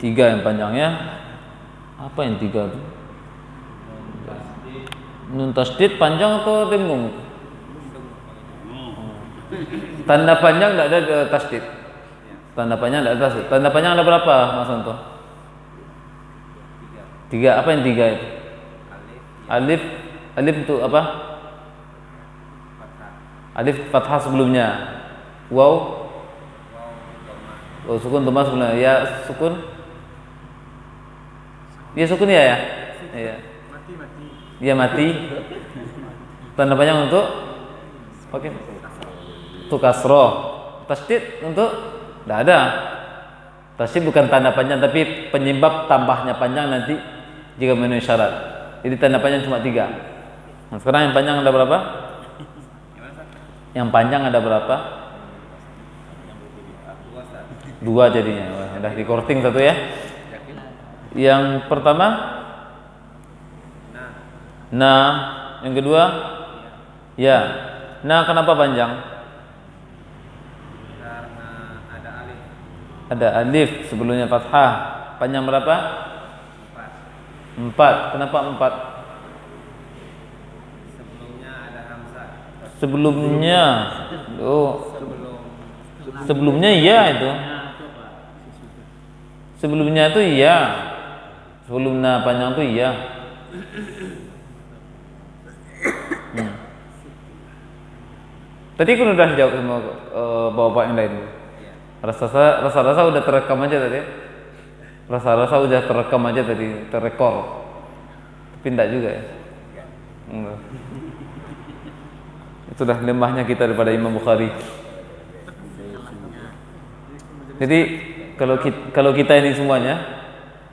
Tiga yang panjangnya. Apa yang tiga tuh? Nun tasdid panjang atau tembung? Tanda panjang tidak ada tasdid. Tanda panjang tidak ada tasdid. Tanda panjang ada berapa, Mas Anto? Tiga. Apa yang tiga itu? Alif. Alif itu apa? Alif fathah sebelumnya. Waw. Oh, sukun dhamma sebelumnya. Ya sukun. Dia sukun ya ya. Iya. Dia mati. Tanda panjang untuk oke. Untuk kasroh. Tasdid untuk tidak ada. Tasdid bukan tanda panjang tapi penyebab tambahnya panjang nanti jika memenuhi syarat. Jadi tanda panjang cuma tiga. Nah, sekarang yang panjang ada berapa? Yang panjang ada berapa? Dua jadinya. Wah, udah di korting satu ya. Yang pertama nah, yang kedua ya. Nah, kenapa panjang? Karena ada alif. Ada alif sebelumnya fathah. Panjang berapa? 4. Kenapa 4? Sebelumnya ada hamzah. Sebelumnya. Oh. Sebelumnya iya itu. Sebelumnya itu iya. Sebelumnya panjang itu iya. Tadi aku udah jawab sama bapak yang lain. Rasa-rasa udah terekam aja tadi. Rasa-rasa udah terekam aja tadi, terekor. Tapi enggak juga ya. Enggak. Itu dah lemahnya kita daripada Imam Bukhari. Jadi kalau kita ini semuanya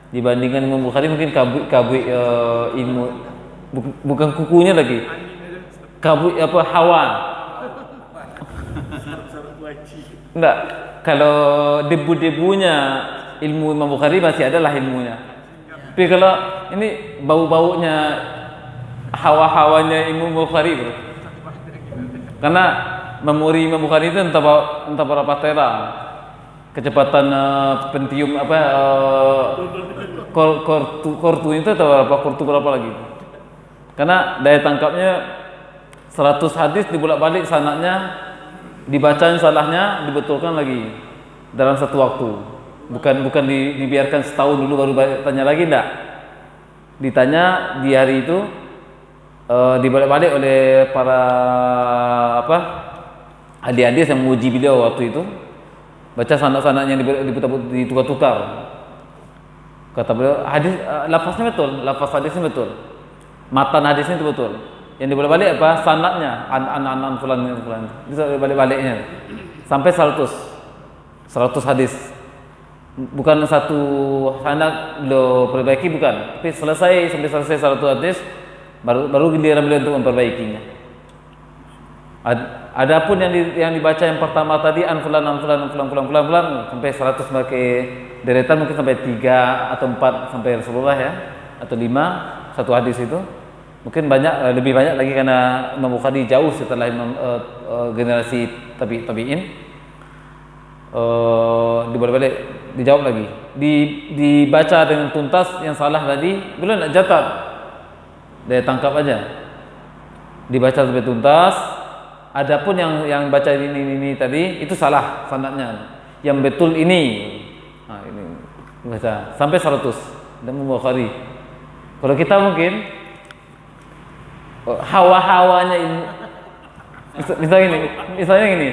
dibandingkan Imam Bukhari mungkin kabui ilmu bukan kukunya lagi. Kabui apa hawa. Enggak, kalau debu-debunya ilmu Imam Bukhari masih adalah ilmunya. Tapi kalau ini bau-baunya hawa-hawanya Imam Bukhari bro. Karena memori Imam Bukhari itu entah berapa tera. Kecepatan pentium apa kortu itu atau berapa kortu berapa lagi. Karena daya tangkapnya 100 hadis dibolak-balik sanadnya dibacain salahnya dibetulkan lagi dalam satu waktu. Bukan dibiarkan setahun dulu baru tanya lagi, enggak. Ditanya di hari itu dibalik-balik oleh para ahli hadis yang menguji beliau waktu itu. Baca sanad-sanadnya ditukar-tukar. Kata beliau hadis lafaznya betul, lafaz hadisnya betul. Matan hadisnya itu betul. Yang dibalik-balik apa? Sanadnya an fulan. Bisa balik-baliknya sampai 100 hadis. Bukan satu sanad beliau perbaiki bukan, tapi sampai selesai 100 hadis baru giliran beliau untuk memperbaikinya. Adapun yang dibaca yang pertama tadi an fulan sampai 100 pakai deretan mungkin sampai 3 atau 4 sampai Rasulullah ya, atau 5 satu hadis itu. Mungkin lebih banyak lagi karena Imam Bukhari jauh setelah generasi tabi'in. Dibalik-balik dijawab lagi. Dibaca dengan tuntas yang salah tadi, belum nak catat. Dia tangkap aja. Dibaca sampai tuntas. Adapun yang baca ini tadi itu salah sanadnya. Yang betul ini. Nah, ini baca sampai 100 dan Imam Bukhari. Kalau kita mungkin hawa-hawanya ini misalnya gini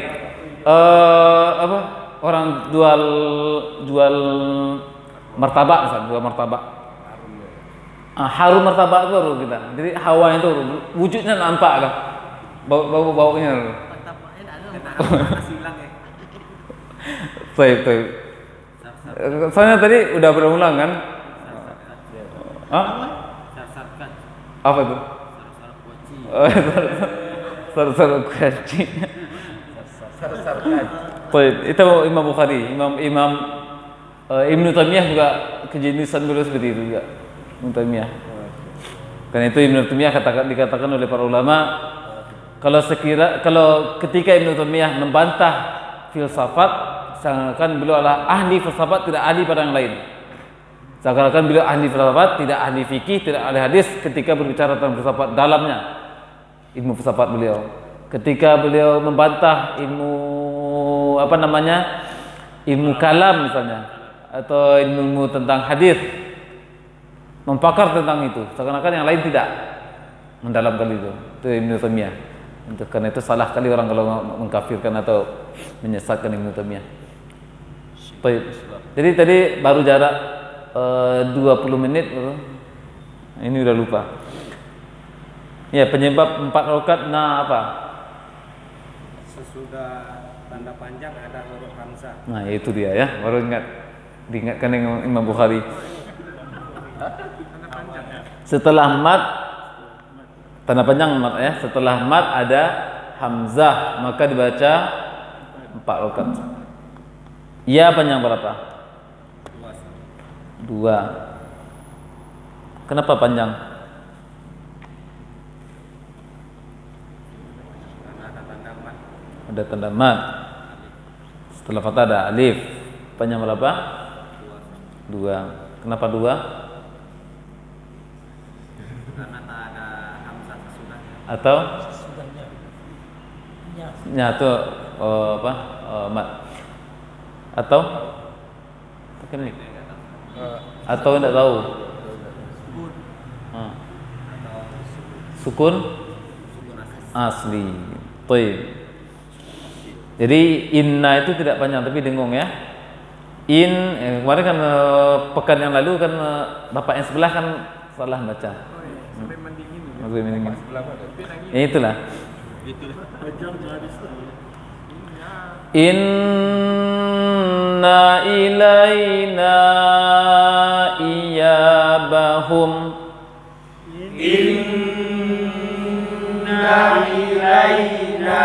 orang jual martabak misalnya, jual martabak harum martabak itu baru kita, jadi hawa itu wujudnya nampak lah, baunya baik. Soalnya tadi udah berulang kan. Apa itu? Sar-sar kaji. Baik, itu Imam Bukhari, Imam Ibnu Taimiyah juga kejenisan beliau seperti itu juga. Ibnu Taimiyah. Karena itu Ibnu Taimiyah dikatakan oleh para ulama kalau ketika Ibnu Taimiyah membantah filsafat, seakan beliau adalah ahli filsafat, tidak ahli pada yang lain. Seakan-akan beliau ahli filsafat, tidak ahli fikih, tidak ahli hadis ketika berbicara tentang filsafat dalamnya ilmu filsafat beliau. Ketika beliau membantah ilmu ilmu kalam misalnya atau ilmu tentang hadis, mempakar tentang itu. Seakan-akan yang lain tidak mendalam kali itu Ibnu Taimiyah. Karena itu salah kali orang kalau mengkafirkan atau menyesatkan Ibnu Taimiyah. Baik. Jadi tadi baru jarak 20 menit. Ini udah lupa. Ya, penyebab 4 rakaat apa? Sesudah tanda panjang ada huruf hamzah. Nah, itu dia ya. Baru diingatkan Imam Bukhari. Tanda panjang. Setelah mat tanda panjang mat ya, setelah mat ada hamzah, maka dibaca 4 rakaat. Ya panjang berapa? 2. Kenapa panjang? Karena ada tanda mat. Ada tanda mat. Setelah fathah ada alif. Panjang berapa? 2. Kenapa 2? Karena tak ada hamzah sesudahnya. Atau nyatu mat. Atau ini? Atau tidak tahu? Sukun asli. Baik. Jadi inna itu tidak panjang tapi dengung ya. Kemarin kan pekan yang lalu kan bapak yang sebelah kan salah baca. Sampai mendingin. Sampai mendingin. Ya itulah. Inna ilaina iyabahum. Inna ilaina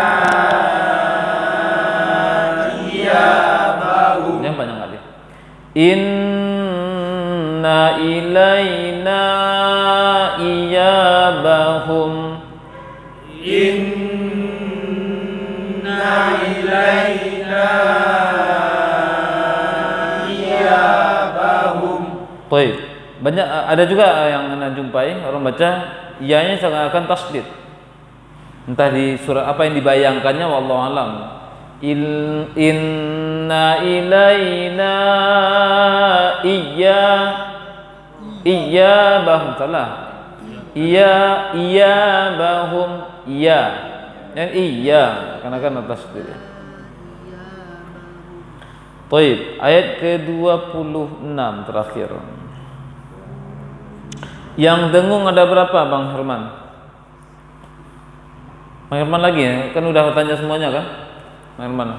iyabahum. Yang panjang kali. Inna ilaina iyabahum. Inna ilaina iyabahum. Baik. Banyak ada juga yang anda jumpai orang baca iyanya seakan-akan tasdid. Entah di surat apa yang dibayangkannya wallahu alam. Inna ilaina iyabahum salah. Iyabahum dan karena kan atas dia. Baik, ayat ke-26 terakhir. Yang dengung ada berapa Bang Herman? Bang Herman lagi ya? Kan udah tanya semuanya kan? Bang Herman.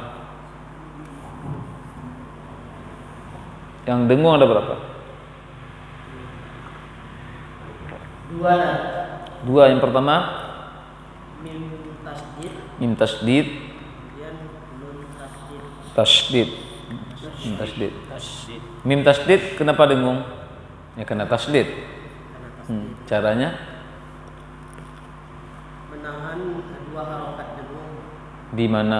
Yang dengung ada berapa? 2. 2. Yang pertama Mim tasdid. Mim Tasdid. tasdid. Mim tasdid kenapa dengung? Ya karena tasdid. Caranya Menahan 2 harokat dengung. di mana?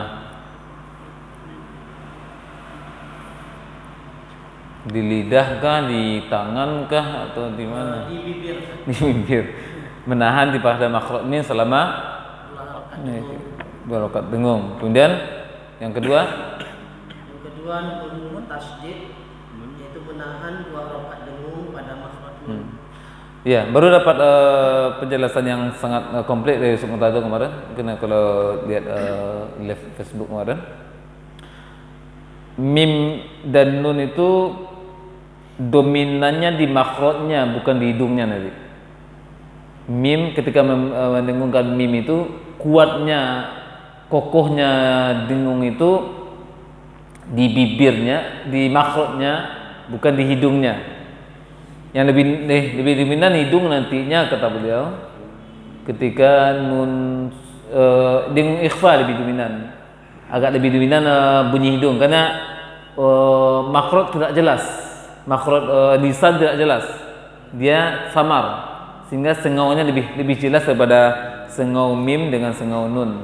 Di lidah kah, di tangan kah, atau di mana? Di bibir. Di bibir. Menahan di pada makhraj ini selama 2 rakaat dengung. Kemudian yang kedua? Yang kedua nun tasdid, yaitu menahan 2 harokat dengung pada makhraj nun. Ya, baru dapat penjelasan yang sangat komplit dari Ustaz Murtado kemarin. Karena kalau lihat live Facebook kemarin, mim dan nun itu dominannya di makhrajnya bukan di hidungnya nanti. Mim ketika mendengungkan mim itu kuatnya, kokohnya dengung itu di bibirnya, di makhrajnya bukan di hidungnya. Yang lebih dominan hidung nantinya kata beliau. Ketika nun dengung ikhfa lebih dominan, agak lebih dominan bunyi hidung karena makhraj tidak jelas, makhraj lisan tidak jelas, dia samar sehingga sengaunya lebih jelas daripada sengau mim dengan sengau nun.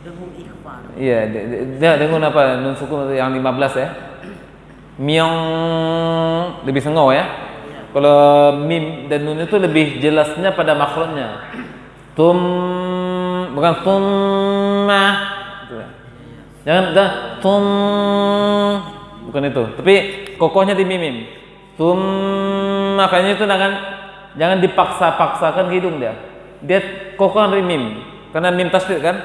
Dengung ikhfa. Iya, dia dengung apa? Nun sukun yang 15 ya. Myong lebih sengau ya. Kalau mim dan nun itu lebih jelasnya pada makhrajnya. Bukan tumma. Jangan tum, bukan itu. Tapi kokohnya di mim. Makanya itu jangan dipaksa-paksakan ke hidung dia. Dia kokoh dari mim. Karena mim tasdid kan.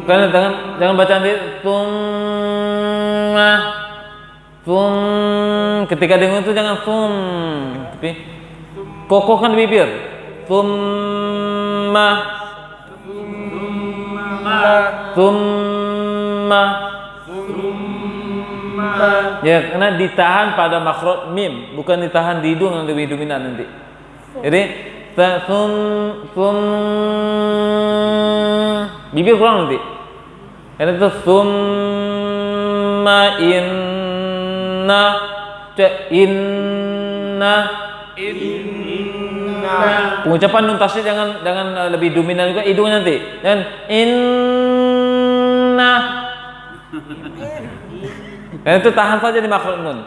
Karena jangan baca nanti ketika dengung itu jangan tapi kokohkan bibir. Ya, karena ditahan pada makhraj mim, bukan ditahan di hidung yang lebih dominan nanti. Jadi bibir kurang nanti. Karena itu pengucapan nun tasydid jangan lebih dominan juga hidungnya nanti. Jangan inna. Karena itu tahan saja di makhraj nun.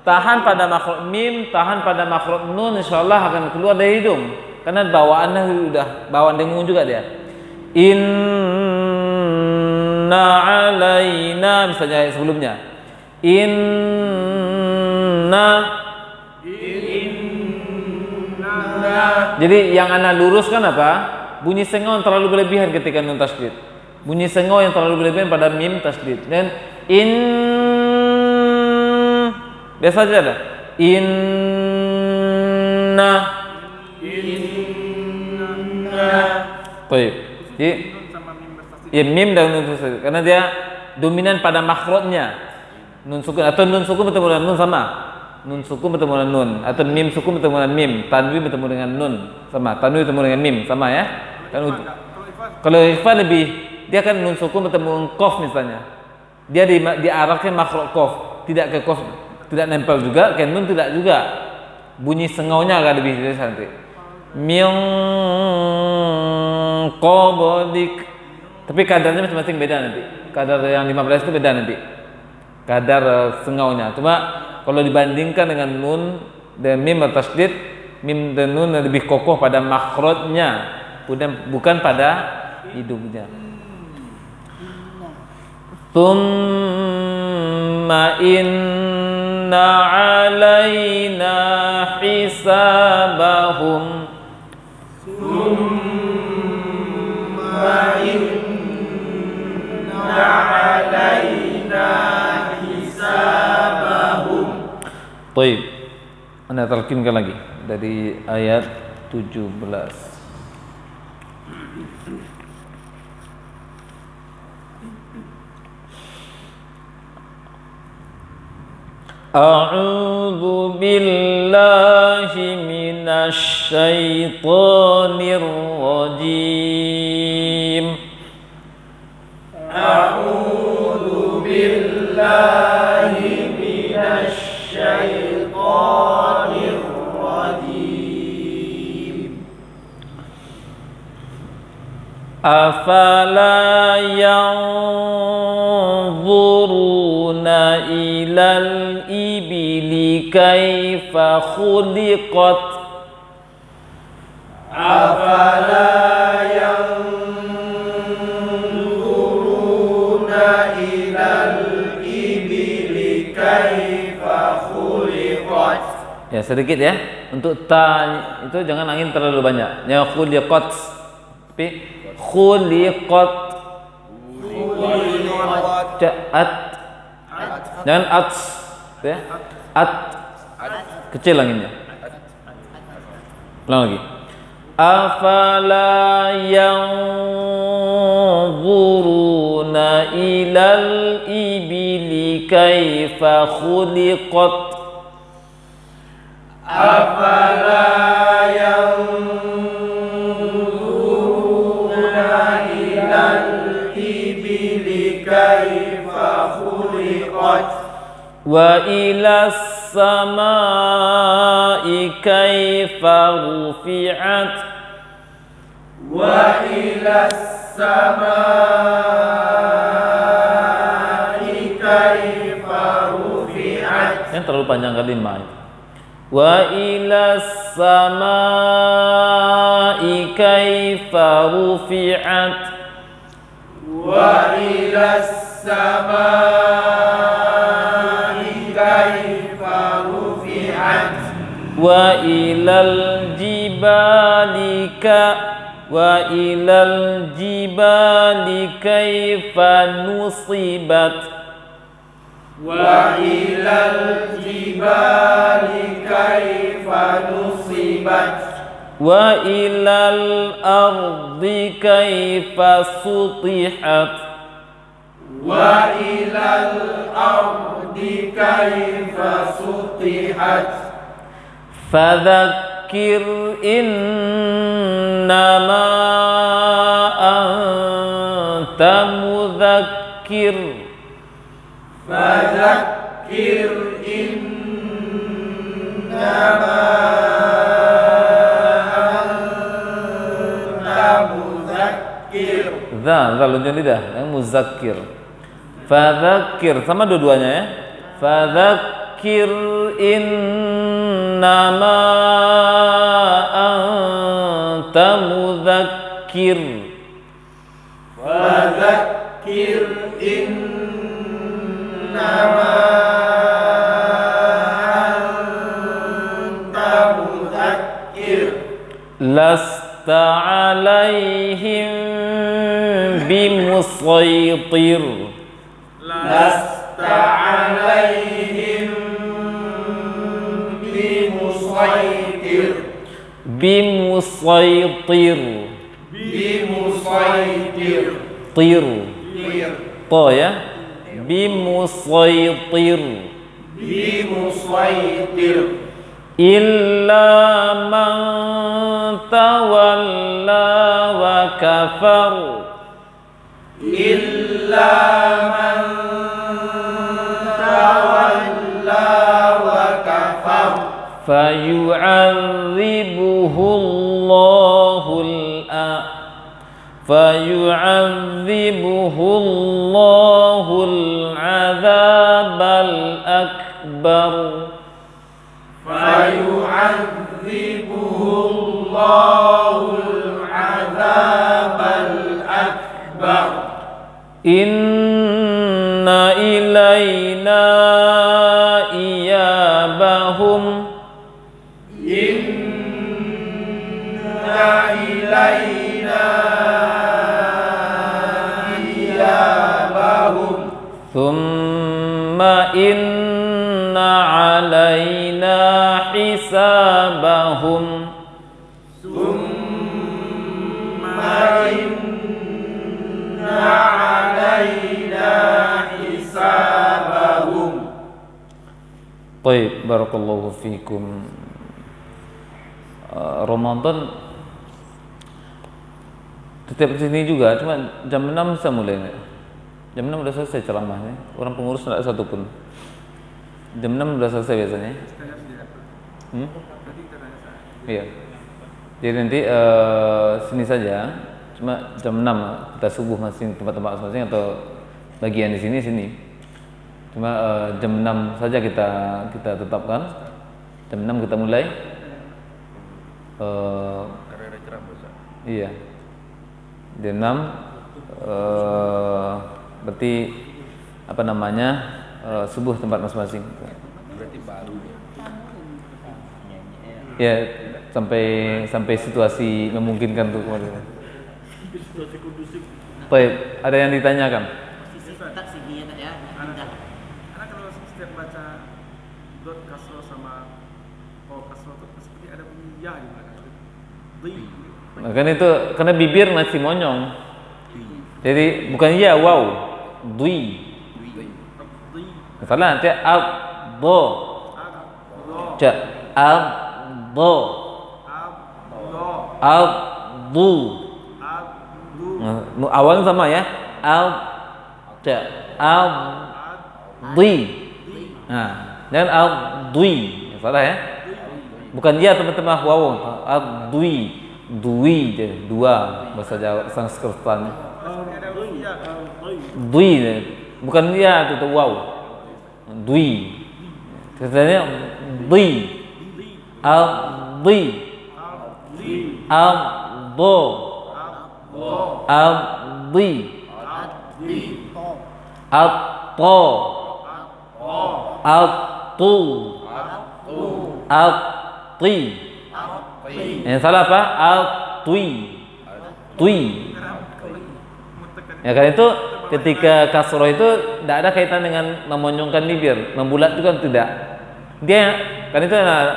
Tahan pada makhraj mim, tahan pada makhraj nun, insyaallah akan keluar dari hidung. Karena bawaannya udah bawaan dengung juga dia. Inna alaina misalnya sebelumnya. Jadi yang ana luruskan apa? Bunyi sengau yang terlalu berlebihan ketika nun tasydid. Bunyi sengau yang terlalu berlebihan pada mim tasydid. Dan biasa aja ada. Inna. Baik. Jadi ya mim dan nun tasydid karena dia dominan pada makhrajnya. Nun sukun atau nun sukun bertemu dengan nun sama. Nun sukun bertemu dengan nun atau mim sukun bertemu dengan mim, tanwin bertemu dengan nun sama, tanwin bertemu dengan mim sama ya. Kalau ikhfa lebih dia kan nun sukun bertemu dengan qaf misalnya. Dia diarahkan makhraj qaf, tidak ke qaf, tidak nempel juga, ke nun tidak juga. Bunyi sengaunya agak lebih jelas nanti. Min qablik. Tapi kadarnya masing-masing beda nanti. Kadar yang 15 itu beda nanti. Kadar sengaunya. Cuma kalau dibandingkan dengan nun dan mim tasydid, mim dan nun lebih kokoh pada makhrajnya, bukan pada hidungnya. Tsumma inna alaina hisabahum. Tsumma inna alaina hisabahum. Baik, Anda talqinkan lagi dari ayat 17. A'udzu billahi minasy syaithanir rajim. A'udzu billahi minasy syaitanir rajim. Afala yanzuruna ilal ibli kaifa khuliqat. Afala yanzuruna ilal ibli kaifa khuliqat. Ya sedikit ya. Untuk ta itu jangan angin terlalu banyak. Ya khuliqat. Tapi khuliqat. At. Jangan at. Ya. At. Kecil anginnya. Ulang lagi. Afala yanzuruna ilal ibli kaifa khuliqat. Afala yanzuruna ilal ibli kaifa khuliqat. Wa ilas samai kaifa rufi'at. Wa ilas samai yang terlalu panjang kalimat. Wa ilas samai kaifa rufi'at. Wa ilas samai kaifa rufi'at. Wa ilal jibali kaifa nusibat. Wa ilal jibali kaifa nusibat. Wa ilal ardi kaifa sutihat. Wa ilal ardi kaifa sutihat. Fadzakir innama anta mudzakkir. Fadzakir innama anta mudzakkir. Zal lunjun lidah, yang muzakkir. Fadzakir sama dua-duanya ya. Fadzakir innama anta mudzakkir. Fadzakir innama anta mudzakkir. Lasta alaihim bimusaytir. Lasta alaihim bimusaytir. Bimusaytir. Bimusaytir. Tir. Tir. To ya. Bimusaytir. Bimusaytir. Illa man tawalla wa kafar. Illa man tawalla wa kafar. Fayu'adzibuhu Allahul 'adzabal akbar. Fayu'adzibuhu Allahul 'adzabal akbar. Inna ilaina iyabahum. Inna ilaina iyabahum. Thumma inna alaina hisabahum. Thumma inna alaina hisabahum. Baik, barakallahu fikum. Ramadan setiap sini juga, cuma jam 6 bisa mulai nggak? Jam 6 udah selesai ceramahnya, orang pengurus nggak ada satupun. Jam 6 udah selesai biasanya. Iya. Jadi nanti sini saja, cuma jam 6 kita subuh masing tempat-tempat masing atau bagian di sini. Cuma jam 6 saja kita tetapkan. Jam 6 kita mulai. Karena ada ceramah, Ustaz. Iya. Jam 6 berarti apa namanya? Subuh tempat masing-masing. Berarti baru Ya, sampai situasi memungkinkan untuk kemarin. Baik, ada yang ditanyakan? Karena kalau setiap baca dot kasro sama kasro itu seperti ada bunyi ya di belakang. Makanya itu karena bibir masih monyong. Jadi bukan ya wow, dui. Salah nanti ab bo. Ja ab bo. Ab bu. Awalnya sama ya. Ab ja ab dui. Nah, jangan ab dui. Salah ya. Bukan ya teman-teman wow. Ab dui. Dui je, dua bahasa Jawa Sanskertan. Dui, bukan ya itu wow. Dui. Katanya di, al-di, al-do, al-di, al-to, al-tu, al-ti. Yang salah apa? Al-tui, tui. Ya kan itu ketika kasroh itu tidak ada kaitan dengan memonyongkan bibir, membulat juga tidak. Dia kan itu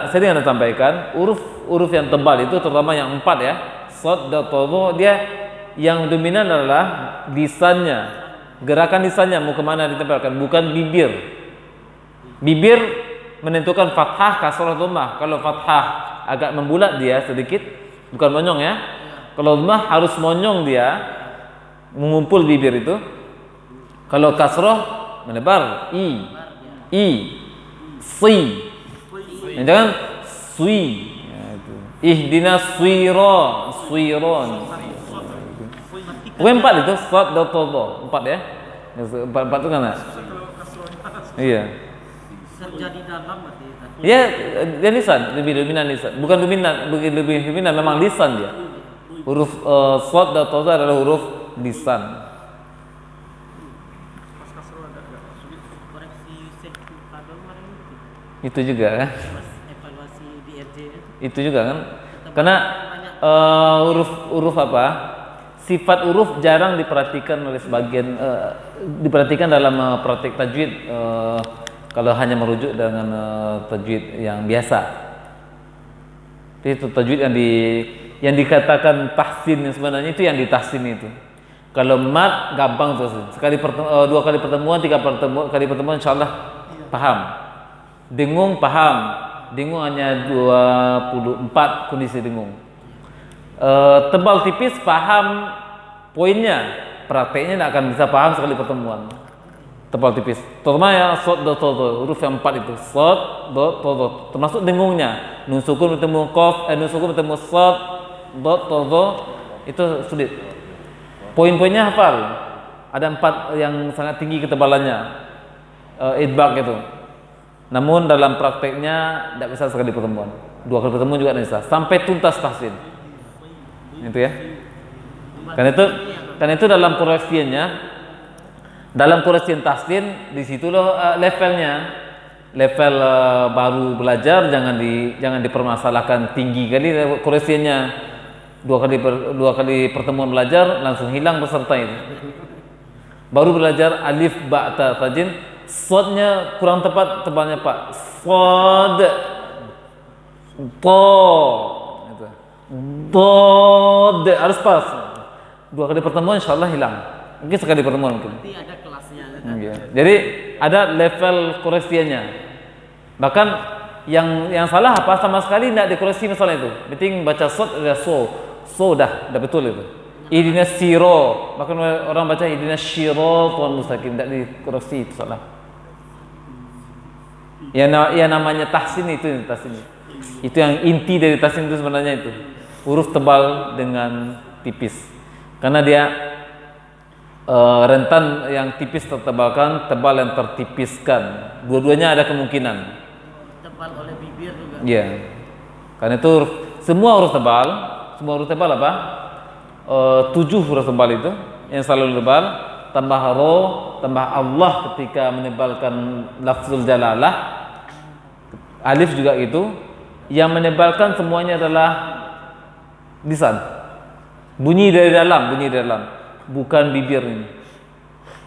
sering Anda sampaikan huruf yang tebal itu terutama yang 4 ya, shad dan tadhu, dia yang dominan adalah lisannya, gerakan lisannya mau kemana ditempelkan, bukan bibir. Bibir menentukan fathah, kasroh, dhammah. Kalau fathah agak membulat dia sedikit, bukan monyong ya. Kalau dhammah harus monyong dia, mengumpul bibir itu. Kalau kasroh menebar, i, si. Yang jangan sui. Ya, itu. Ihdinas swiron. Empat itu, shad dan tadhu. 4 ya. 4 itu kan? Iya. Terjadi dalam berarti. Ya, dia lisan, lebih dominan lisan. Bukan lebih dominan, memang lisan dia. Huruf shad dan tadhu adalah huruf lisan. Koreksi sekutadol kemarin Itu juga kan? evaluasi di RJ Itu juga kan? Karena huruf apa? Sifat huruf jarang diperhatikan oleh sebagian, diperhatikan dalam praktik tajwid. Kalau hanya merujuk dengan tajwid yang biasa. Itu tajwid yang dikatakan tahsin yang sebenarnya itu yang ditahsin itu. Kalau mat gampang terus. Dua kali pertemuan, 3 kali pertemuan insyaallah paham. Dengung paham. Dengung hanya 24 kondisi dengung. Tebal tipis paham poinnya. Prakteknya tidak akan bisa paham sekali pertemuan. Tebal tipis. Terutama ya shad dan tadhu, huruf yang 4 itu. Shad dan tadhu. Termasuk dengungnya. Nun sukun bertemu qaf, nun sukun bertemu shad, dad, tadhu itu sulit. Poin-poinnya hafal. Ada 4 yang sangat tinggi ketebalannya. Idbaq itu. Namun dalam prakteknya tidak bisa sekali pertemuan. 2 kali pertemuan juga tidak bisa. Sampai tuntas tahsin. Itu ya. Karena itu dalam koreksiannya, dalam koreksian tahsin di situ levelnya. Level baru belajar jangan dipermasalahkan tinggi kali koreksiannya. 2 kali pertemuan belajar langsung hilang peserta itu. Baru belajar alif ba ta tajin, shadnya kurang tepat tebalnya Pak. Shad to itu. Dod harus pas. 2 kali pertemuan insyaallah hilang. Mungkin sekali pertemuan mungkin. Nanti ada kelasnya. Ya. Jadi ada level koreksiannya. Bahkan yang salah apa sama sekali tidak dikoreksi misalnya itu. Penting baca shad ada so dah betul itu. Ihdinas siro, bahkan orang baca ihdinas shiratal mustaqim, tidak dikoreksi itu salah. Ya namanya tahsin itu tahsin. Itu yang inti dari tahsin itu sebenarnya itu. Huruf tebal dengan tipis. Karena dia rentan yang tipis tertebalkan, tebal yang tertipiskan. Dua-duanya ada kemungkinan. Tebal oleh bibir juga. Iya. Karena itu semua huruf tebal apa? 7 huruf tebal itu yang selalu tebal, tambah ro, tambah Allah ketika menebalkan lafzul jalalah. Alif juga itu. Yang menebalkan semuanya adalah lisan. Bunyi dari dalam, bukan bibir ini.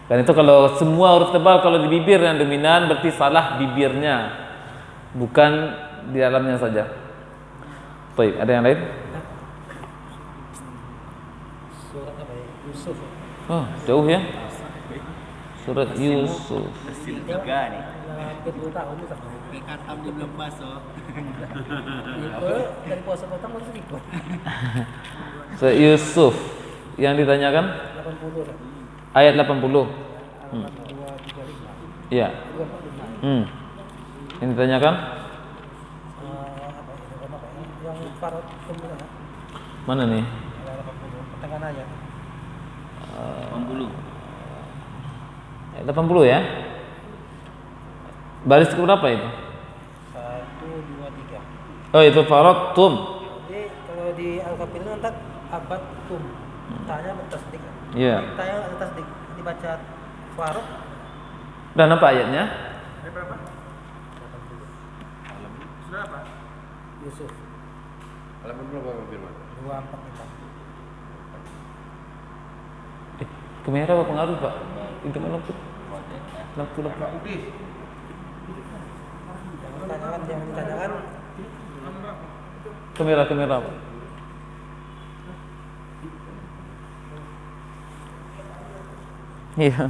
Dan itu kalau semua huruf tebal kalau di bibir yang dominan berarti salah bibirnya, bukan di dalamnya saja. Baik, ada yang lain? Surat apa ya? Yusuf. Oh, jauh ya. Surat Yusuf. Juga nih. Kedua tahun itu sama. Kayak katam di belum baso. Itu dari puasa pertama itu ikut. Surat Yusuf yang ditanyakan 80. ayat 80. Iya. Yang ditanyakan Yang farad kemudian mana nih? 80 pertengahannya. 80 ya. Baris ke berapa itu? Oh itu faradtum. Jadi kalau di Al-Kafirun kan abattum. Tanya bertasdik. Iya. Tanya ada tasdik dibaca farad. Udah nampak ayatnya? Ayat berapa? Sudah apa? Yusuf Halaman berapa Pak Firman? 244. Kamera apa pengaruh Pak? Itu kan lampu. Lampu. Jangan ditanyakan. Kamera Pak. Iya.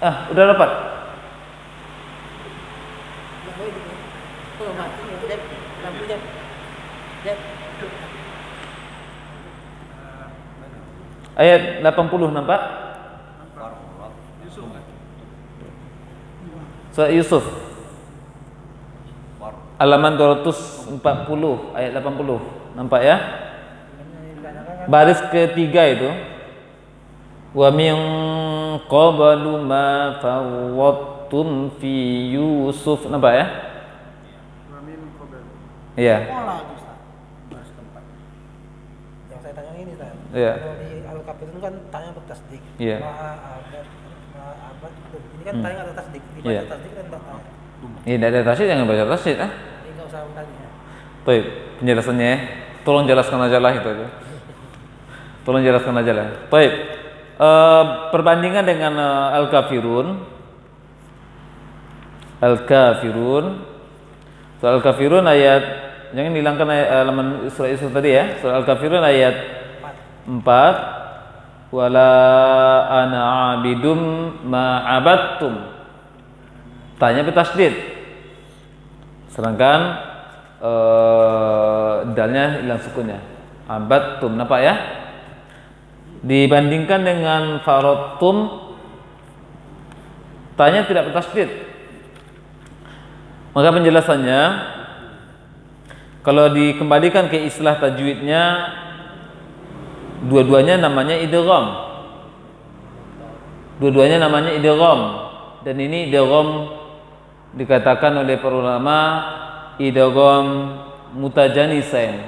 Udah dapat? Oh, mati Jeb. Lampu Jeb. Jeb. Ayat 80 nampak? Yusuf kan? Surat Yusuf. Halaman 240 ayat 80. Nampak ya? Baris ketiga itu. Wa min qablu ma fawwattum fi Yusuf. Nampak ya? Wa min qabl. Iya. Pola Ustaz. Baris keempat. Yang saya tanya ini Ustaz. Iya. Kalau di Al-Kafirun kan tanya bertasdik. Iya. Abattum. Ini kan tanya ada tasdik. Dibaca Iya. tasdik kan tak tanya. Ini tidak ada tasydid, jangan baca tasydid Jadi enggak usah bertanya. Baik, penjelasannya ya. Tolong jelaskan aja lah itu aja. Tolong jelaskan aja lah. Baik. Perbandingan dengan Al-Kafirun. Surah Al-Kafirun ayat, jangan hilangkan halaman surah Yusuf tadi ya. Surah Al-Kafirun ayat 4. Wala ana abidum ma abattum. Tanya bertasydid. Sedangkan dalnya hilang sukunnya. Abattum, nampak ya? Dibandingkan dengan faradtum, tanya tidak bertasydid. Maka penjelasannya, kalau dikembalikan ke istilah tajwidnya, dua-duanya namanya idgham. Dua-duanya namanya idgham. Dan ini idgham dikatakan oleh para ulama idgham mutajanisain.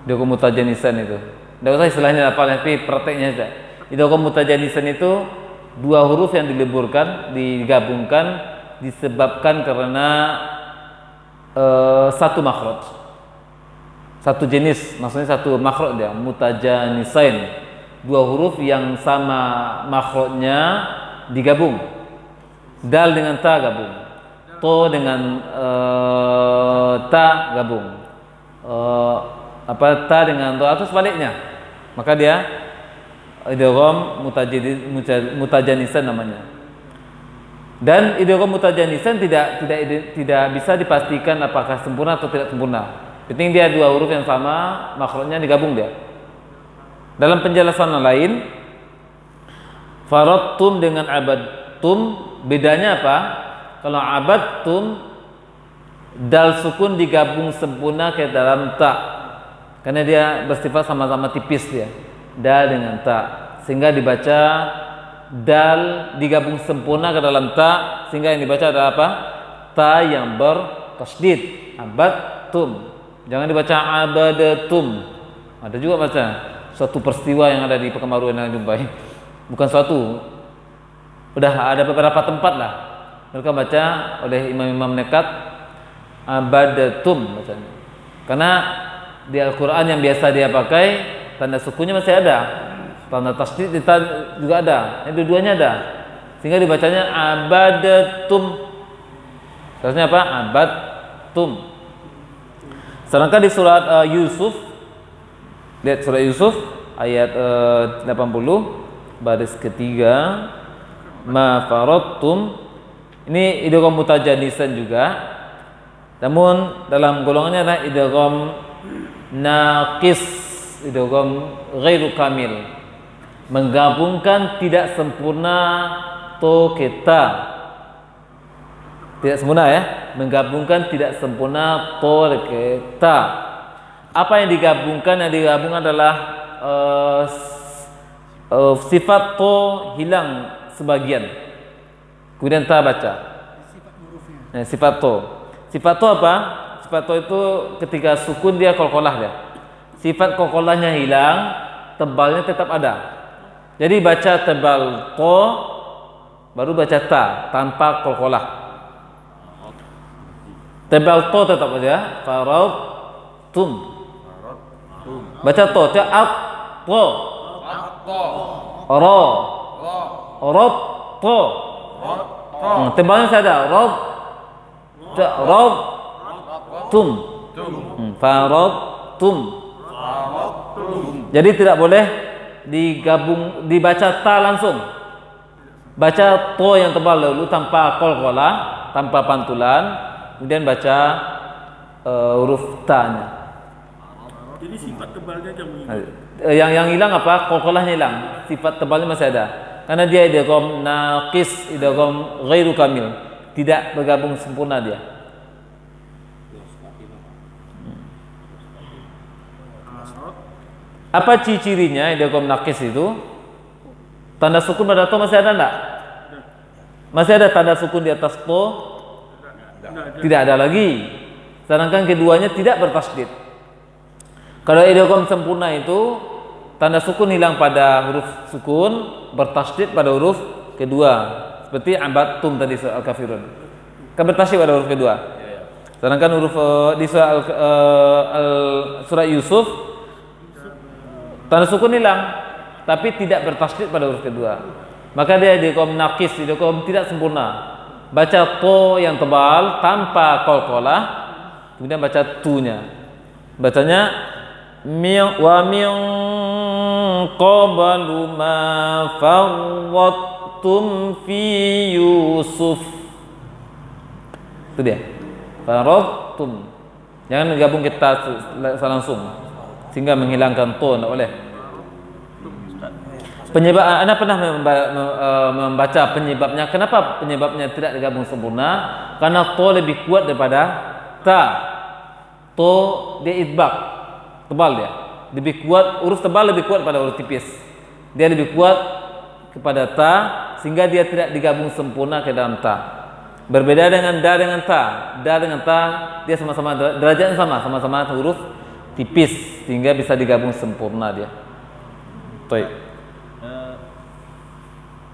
Idgham mutajanisain itu. Tidak usah istilahnya apa, tapi prakteknya saja. Idgham mutajanisain itu dua huruf yang dileburkan, digabungkan disebabkan karena satu makhraj. Satu jenis, maksudnya satu makhraj dia, mutajanisain. Dua huruf yang sama makhrajnya digabung. Dal dengan ta gabung, to dengan ta gabung, ta dengan to atau sebaliknya, maka dia idgham mutajanisan namanya. Dan idgham mutajanisan tidak bisa dipastikan apakah sempurna atau tidak sempurna. Penting dia dua huruf yang sama makhrajnya digabung dia. Dalam penjelasan lain, faradtum dengan abadtum bedanya apa? Kalau abattum dal sukun digabung sempurna ke dalam ta, karena dia bersifat sama-sama tipis dia, dal dengan ta, sehingga dibaca dal digabung sempurna ke dalam ta, sehingga yang dibaca adalah apa? Ta yang bertasydid, abattum. Jangan dibaca abadatum. Ada juga baca suatu peristiwa yang ada di Pekanbaru yang jumpai, bukan suatu. Udah ada beberapa tempat lah mereka baca oleh imam-imam nekat abadatum bacanya. Karena di Al-Quran yang biasa dia pakai tanda sukunnya masih ada, tanda tasydid juga ada, ini dua-duanya ada, sehingga dibacanya abadatum. Seharusnya apa? Abadtum. Sedangkan di surat Yusuf, lihat surat Yusuf ayat 80 baris ketiga, ma faradtum, ini idgham mutajanisan juga, namun dalam golongannya adalah idgham naqis, idgham ghairu kamil, menggabungkan tidak sempurna to kita, tidak sempurna ya, menggabungkan tidak sempurna to kita. Apa yang digabungkan? Yang digabung adalah sifat to hilang sebagian, kemudian ta baca. Sifat to apa? Sifat to itu ketika sukun dia qalqalah dia. Sifat qalqalahnya hilang, tebalnya tetap ada. Jadi baca tebal to, baru baca ta tanpa qalqalah. Tebal to tetap aja. Faradtum. Baca to, at to. Ro. Rot to. Tebalnya saya ada. Rot tum. Faradtum. Jadi tidak boleh digabung, dibaca ta langsung. Baca to yang tebal dulu tanpa qalqalah, tanpa pantulan, kemudian baca huruf ta-nya. Jadi sifat tebalnya jamu. Yang hilang apa? Qalqalahnya hilang. Sifat tebalnya masih ada. Karena dia idgham naqis, idgham ghairu kamil. Tidak bergabung sempurna dia. Apa ciri-cirinya idgham naqis itu? Tanda sukun pada to masih ada enggak? Masih ada tanda sukun di atas to? Tidak ada lagi. Sedangkan keduanya tidak bertasydid. Kalau idgham sempurna itu tanda sukun hilang pada huruf sukun, bertasydid pada huruf kedua. Seperti abattum tadi surah Al-Kafirun. Kan bertasydid pada huruf kedua. Sedangkan huruf di surah Yusuf tanda sukun hilang, tapi tidak bertasydid pada huruf kedua. Maka dia idgham naqis, idgham tidak sempurna. Baca to yang tebal tanpa qalqalah, kemudian baca tu-nya. Bacanya wa min qablu ma farrattum fi Yusuf. Itu dia. Farrattum. Jangan gabung kita langsung sehingga menghilangkan to, tidak boleh. Penyebab Anda pernah membaca penyebabnya. Kenapa penyebabnya tidak digabung sempurna? Karena to lebih kuat daripada ta. To dia idbaq, tebal dia. Lebih kuat, huruf tebal lebih kuat pada huruf tipis. Dia lebih kuat kepada ta sehingga dia tidak digabung sempurna ke dalam ta. Berbeda dengan da dengan ta. Da dengan ta dia sama-sama derajatnya sama-sama huruf tipis sehingga bisa digabung sempurna dia. Baik.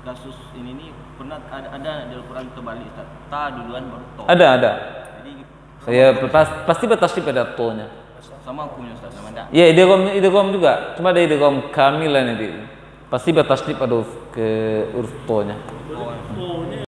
Kasus ini nih pernah ada di Al-Quran terbalik, ta duluan baru to. Ada. Jadi Saya pasti bertasydid pada to-nya. sama hukumnya Ustaz, sama enggak? Ya, idgham juga. Cuma ada idgham kamilan nanti. Pasti bertasydid pada huruf to-nya.